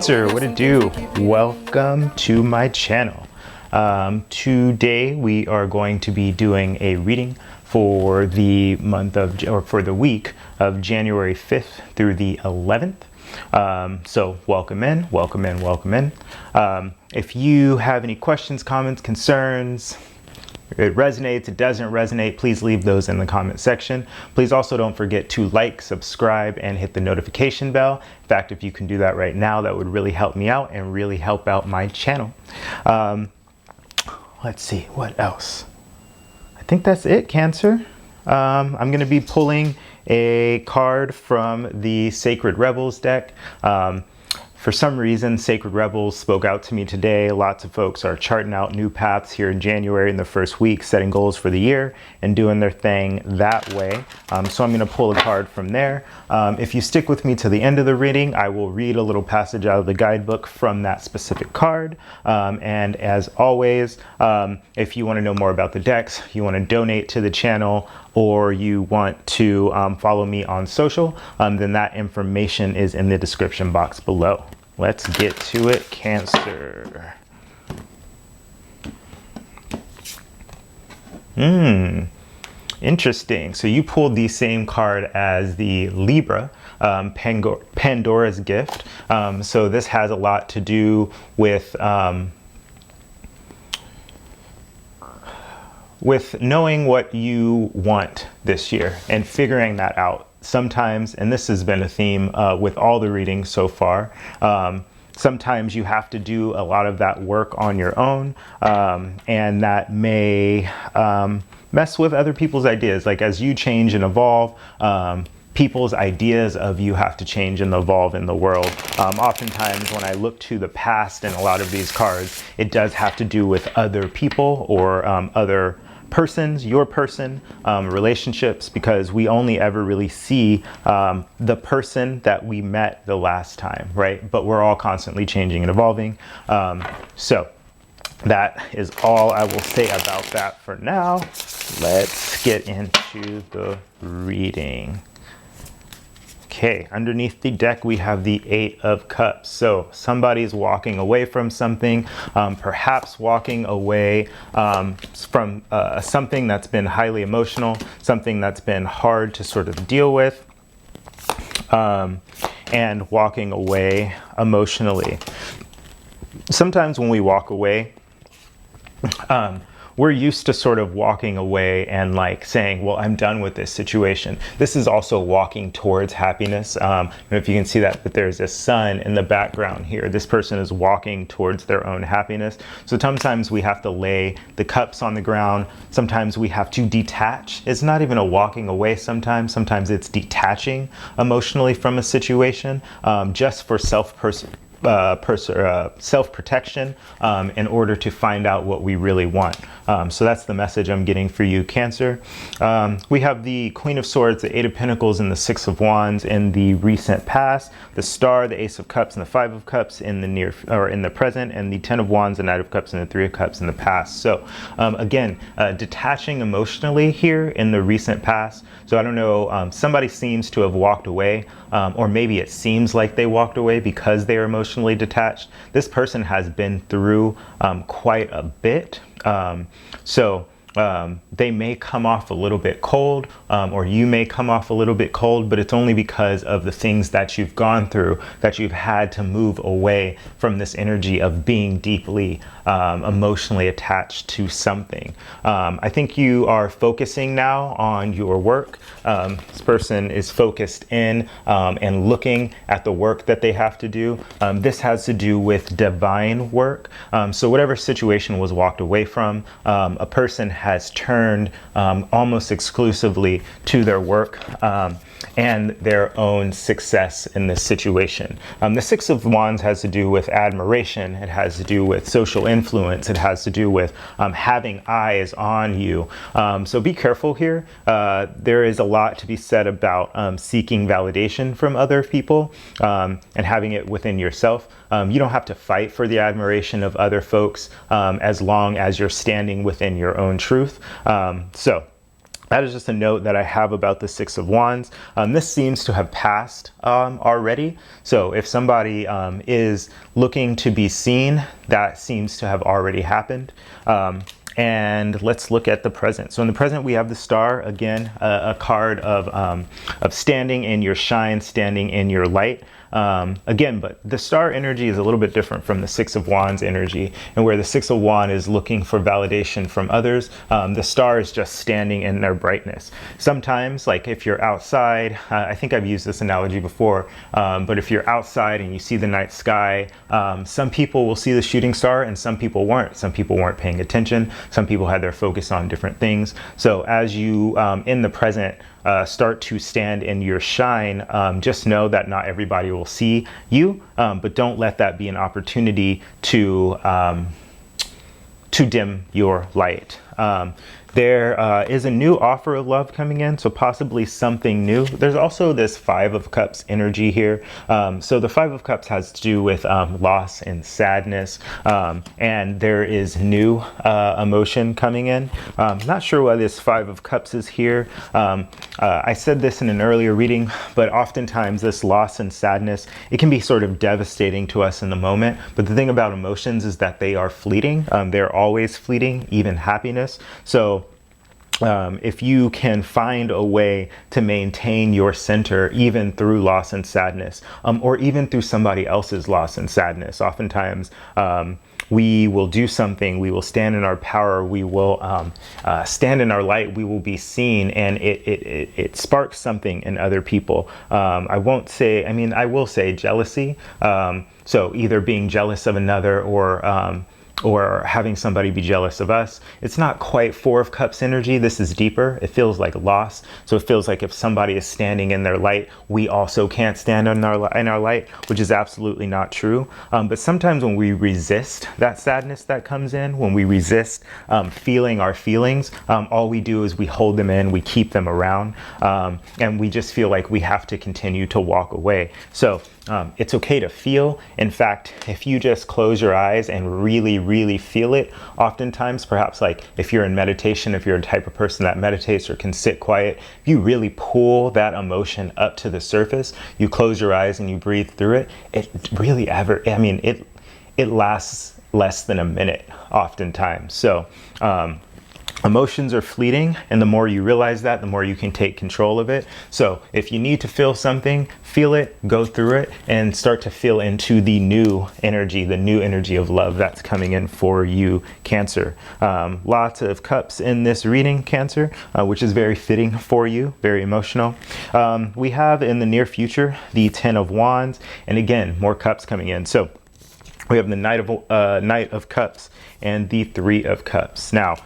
Cancer, what it do? Welcome to my channel. Today we are going to be doing a reading for the for the week of January 5th through the 11th. So welcome in, welcome in, welcome in. If you have any questions, comments, concerns, it resonates, it doesn't resonate, please leave those in the comment section. Please also don't forget to like, subscribe, and hit the notification bell. In fact, if you can do that right now, that would really help me out and really help out my channel. Let's see, what else? I think that's it, Cancer. I'm going to be pulling a card from the Sacred Rebels deck. For some reason, Sacred Rebels spoke out to me today. Lots of folks are charting out new paths here in January in the first week, setting goals for the year and doing their thing that way. So I'm going to pull a card from there. If you stick with me to the end of the reading, I will read a little passage out of the guidebook from that specific card. And as always, if you want to know more about the decks, you want to donate to the channel, or you want to follow me on social, then that information is in the description box below. Let's get to it, Cancer. Interesting. So you pulled the same card as the Libra, Pandora's Gift. So this has a lot to do with knowing what you want this year and figuring that out. Sometimes, and this has been a theme with all the readings so far, sometimes you have to do a lot of that work on your own, and that may mess with other people's ideas. Like as you change and evolve, people's ideas of you have to change and evolve in the world. Oftentimes when I look to the past in a lot of these cards, it does have to do with other people or other persons, your person, relationships, because we only ever really see the person that we met the last time, right? But we're all constantly changing and evolving. So that is all I will say about that for now. Let's get into the reading. Okay, underneath the deck we have the Eight of Cups. So somebody's walking away from something, perhaps walking away from something that's been highly emotional, something that's been hard to sort of deal with, and walking away emotionally. Sometimes when we walk away, we're used to sort of walking away and like saying, well, I'm done with this situation. This is also walking towards happiness. I don't know if you can see that, but there's a sun in the background here. This person is walking towards their own happiness. So sometimes we have to lay the cups on the ground. Sometimes we have to detach. It's not even a walking away sometimes. Sometimes it's detaching emotionally from a situation, just for self-protection, in order to find out what we really want. So that's the message I'm getting for you, Cancer. We have the Queen of Swords, the Eight of Pentacles, and the Six of Wands in the recent past, the Star, the Ace of Cups, and the Five of Cups in the in the present, and the Ten of Wands, the Knight of Cups, and the Three of Cups in the past. So again, detaching emotionally here in the recent past. So I don't know, somebody seems to have walked away, or maybe it seems like they walked away because they are emotionally detached. This person has been through quite a bit. So they may come off a little bit cold, or you may come off a little bit cold, but it's only because of the things that you've gone through that you've had to move away from this energy of being deeply emotionally attached to something. I think you are focusing now on your work. This person is focused in and looking at the work that they have to do. This has to do with divine work. So whatever situation was walked away from, a person has turned almost exclusively to their work and their own success in this situation. The Six of Wands has to do with admiration. It has to do with social influence. It has to do with having eyes on you. So be careful here. There is a lot to be said about seeking validation from other people and having it within yourself. You don't have to fight for the admiration of other folks as long as you're standing within your own truth. So that is just a note that I have about the Six of Wands. This seems to have passed already. So if somebody is looking to be seen, that seems to have already happened. And let's look at the present. So in the present, we have the Star, again, a card of standing in your shine, standing in your light. Again, but the Star energy is a little bit different from the Six of Wands energy, and where the Six of Wands is looking for validation from others, the Star is just standing in their brightness. Sometimes, like if you're outside, I think I've used this analogy before, but if you're outside and you see the night sky, some people will see the shooting star and some people weren't. Some people weren't paying attention. Some people had their focus on different things. So as you, in the present, start to stand in your shine, just know that not everybody will see you, but don't let that be an opportunity to dim your light. There is a new offer of love coming in, so possibly something new. There's also this Five of Cups energy here. So the Five of Cups has to do with loss and sadness, and there is new emotion coming in. Not sure why this Five of Cups is here. I said this in an earlier reading, but oftentimes this loss and sadness, it can be sort of devastating to us in the moment. But the thing about emotions is that they are fleeting. They're always fleeting, even happiness. So if you can find a way to maintain your center even through loss and sadness, or even through somebody else's loss and sadness, oftentimes we will do something, we will stand in our power, we will stand in our light, we will be seen, and it sparks something in other people. I will say jealousy. So either being jealous of another or having somebody be jealous of us. It's not quite Four of Cups energy. This is deeper. It feels like loss. So it feels like if somebody is standing in their light, we also can't stand in our light, which is absolutely not true. But sometimes when we resist that sadness that comes in, when we resist feeling our feelings, all we do is we hold them in, we keep them around, and we just feel like we have to continue to walk away. So it's okay to feel. In fact, if you just close your eyes and really feel it, oftentimes, perhaps like if you're in meditation, if you're a type of person that meditates or can sit quiet, if you really pull that emotion up to the surface, you close your eyes and you breathe through it, it lasts less than a minute oftentimes. So emotions are fleeting, and the more you realize that, the more you can take control of it. So if you need to feel something, feel it, go through it, and start to feel into the new energy of love that's coming in for you, Cancer. Lots of cups in this reading, Cancer, which is very fitting for you, very emotional. We have in the near future the Ten of Wands, and again, more cups coming in. So we have the Knight of Cups and the Three of Cups. Now,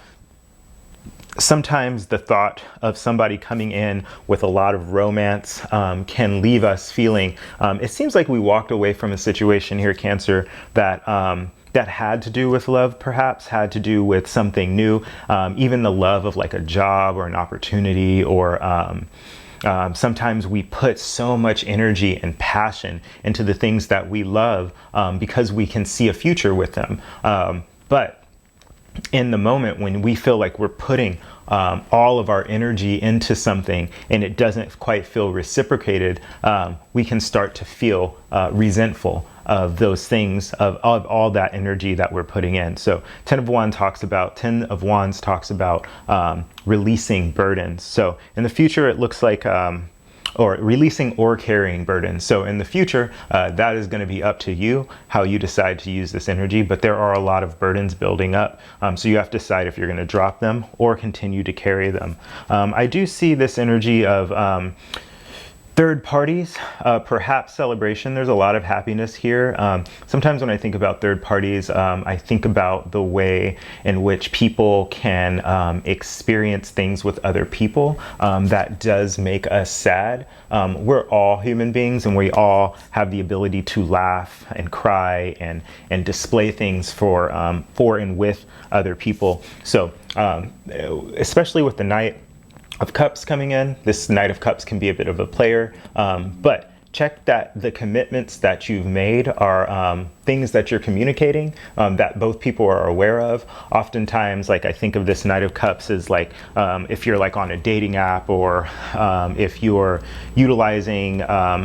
sometimes the thought of somebody coming in with a lot of romance can leave us feeling, it seems like we walked away from a situation here, Cancer, that had to do with love, perhaps had to do with something new, even the love of like a job or an opportunity, or sometimes we put so much energy and passion into the things that we love because we can see a future with them. But in the moment when we feel like we're putting all of our energy into something and it doesn't quite feel reciprocated, we can start to feel resentful of those things, of all that energy that we're putting in. So Ten of Wands talks about releasing burdens. So in the future, it looks like or releasing or carrying burdens. So in the future, that is going to be up to you, how you decide to use this energy, but there are a lot of burdens building up. So you have to decide if you're going to drop them or continue to carry them. I do see this energy of third parties, perhaps celebration. There's a lot of happiness here. Sometimes when I think about third parties, I think about the way in which people can experience things with other people that does make us sad. We're all human beings, and we all have the ability to laugh and cry and display things for and with other people. So especially with the Knight of Cups coming in, this Knight of Cups can be a bit of a player, but check that the commitments that you've made are things that you're communicating, that both people are aware of. Oftentimes, like, I think of this Knight of Cups as like, if you're like on a dating app, or if you're utilizing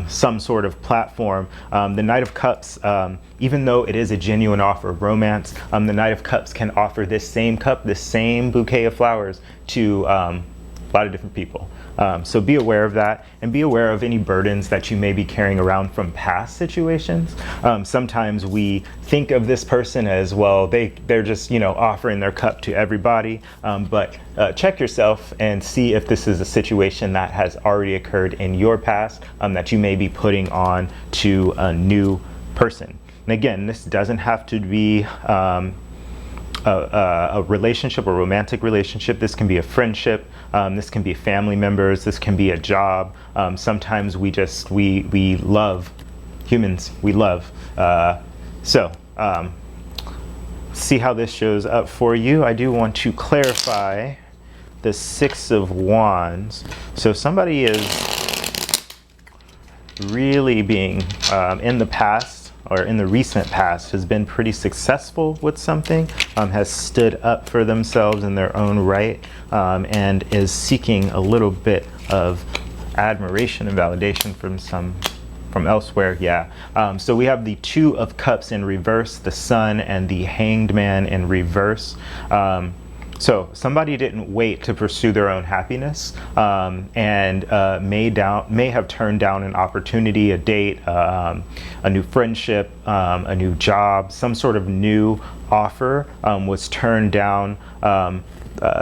some sort of platform, the Knight of Cups, even though it is a genuine offer of romance, the Knight of Cups can offer this same cup, this same bouquet of flowers to a lot of different people. So be aware of that, and be aware of any burdens that you may be carrying around from past situations. Sometimes we think of this person as, well, they're just, you know, offering their cup to everybody, but check yourself and see if this is a situation that has already occurred in your past, that you may be putting on to a new person. And again, this doesn't have to be a relationship, a romantic relationship. This can be a friendship. This can be family members. This can be a job. Sometimes we love humans. We love. See how this shows up for you. I do want to clarify the Six of Wands. So somebody is really being in the past, or in the recent past, has been pretty successful with something, has stood up for themselves in their own right, and is seeking a little bit of admiration and validation from elsewhere. Yeah. So we have the Two of Cups in reverse, the Sun, and the Hanged Man in reverse. So somebody didn't wait to pursue their own happiness, and may have turned down an opportunity, a date, a new friendship, a new job, some sort of new offer was turned down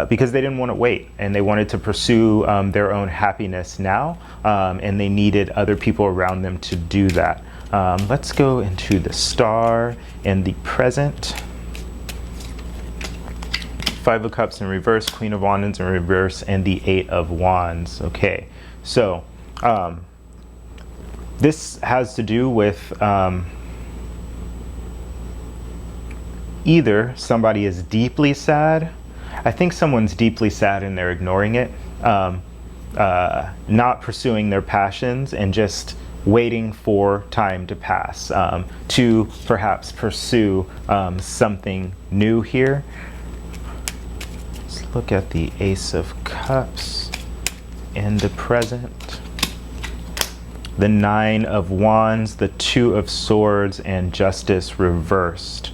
because they didn't want to wait, and they wanted to pursue their own happiness now, and they needed other people around them to do that. Let's go into the Star in the present. Five of Cups in reverse, Queen of Wands in reverse, and the Eight of Wands. Okay, so this has to do with either somebody is deeply sad. I think someone's deeply sad and they're ignoring it, not pursuing their passions and just waiting for time to pass to perhaps pursue something new here. Look at the Ace of Cups in the present, the Nine of Wands, the Two of Swords, and Justice reversed.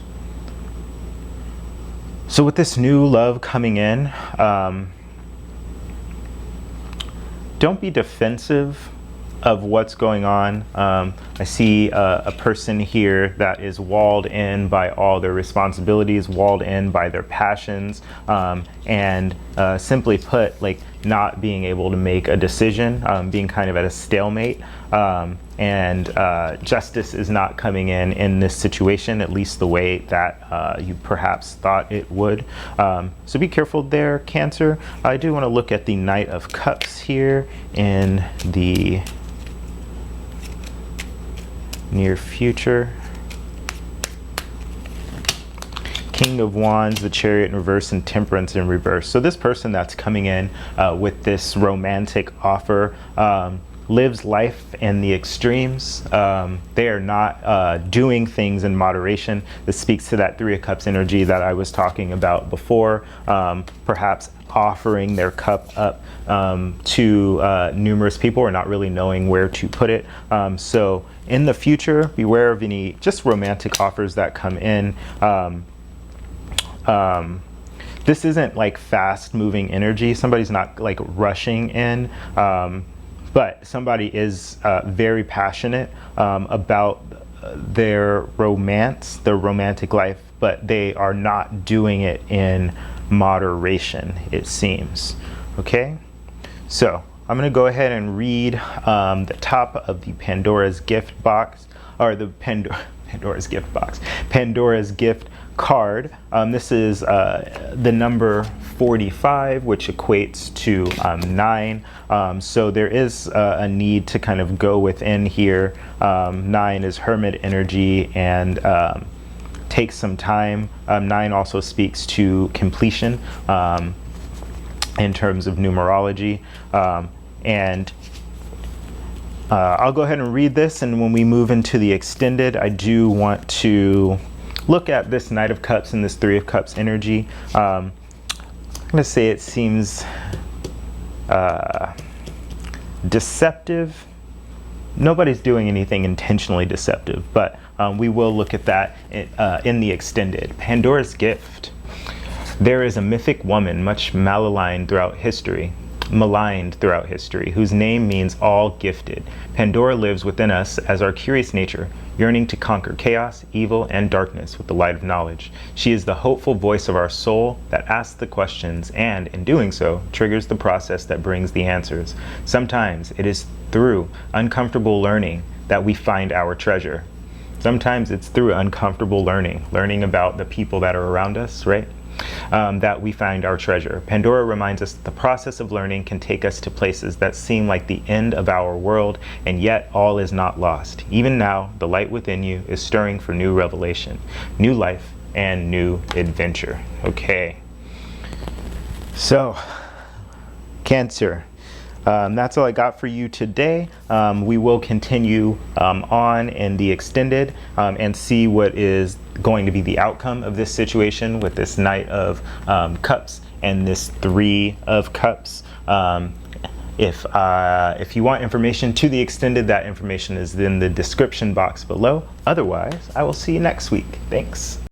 So with this new love coming in, don't be defensive of what's going on. I see a person here that is walled in by all their responsibilities, walled in by their passions, and simply put, like, not being able to make a decision, being kind of at a stalemate, and justice is not coming in this situation, at least the way that you perhaps thought it would. So be careful there, Cancer. I do want to look at the Knight of Cups here in the near future. King of Wands, the Chariot in reverse, and Temperance in reverse. So this person that's coming in with this romantic offer lives life in the extremes. They are not doing things in moderation. This speaks to that Three of Cups energy that I was talking about before, perhaps offering their cup up to numerous people, or not really knowing where to put it. So in the future, beware of any just romantic offers that come in. This isn't like fast moving energy. Somebody's not like rushing in, but somebody is very passionate about their romance, their romantic life, but they are not doing it in moderation, it seems. Okay, so I'm going to go ahead and read the top of the Pandora's gift box, or the Pandora's gift box, Pandora's gift card. This is the number 45, which equates to 9. So there is a need to kind of go within here. 9 is Hermit energy and takes some time. 9 also speaks to completion in terms of numerology. And I'll go ahead and read this, and when we move into the extended, I do want to look at this Knight of Cups and this Three of Cups energy. I'm going to say it seems deceptive. Nobody's doing anything intentionally deceptive, but we will look at that in the extended. Pandora's gift. There is a mythic woman much maligned throughout history, whose name means all gifted. Pandora lives within us as our curious nature, yearning to conquer chaos, evil, and darkness with the light of knowledge. She is the hopeful voice of our soul that asks the questions and, in doing so, triggers the process that brings the answers. Sometimes it is through uncomfortable learning that we find our treasure. Sometimes it's through uncomfortable learning about the people that are around us, right? That we find our treasure. Pandora reminds us that the process of learning can take us to places that seem like the end of our world, and yet all is not lost. Even now, the light within you is stirring for new revelation, new life, and new adventure. Okay. So, Cancer. That's all I got for you today. We will continue on in the extended and see what is going to be the outcome of this situation with this Knight of Cups and this Three of Cups. If you want information to the extended, that information is in the description box below. Otherwise, I will see you next week. Thanks.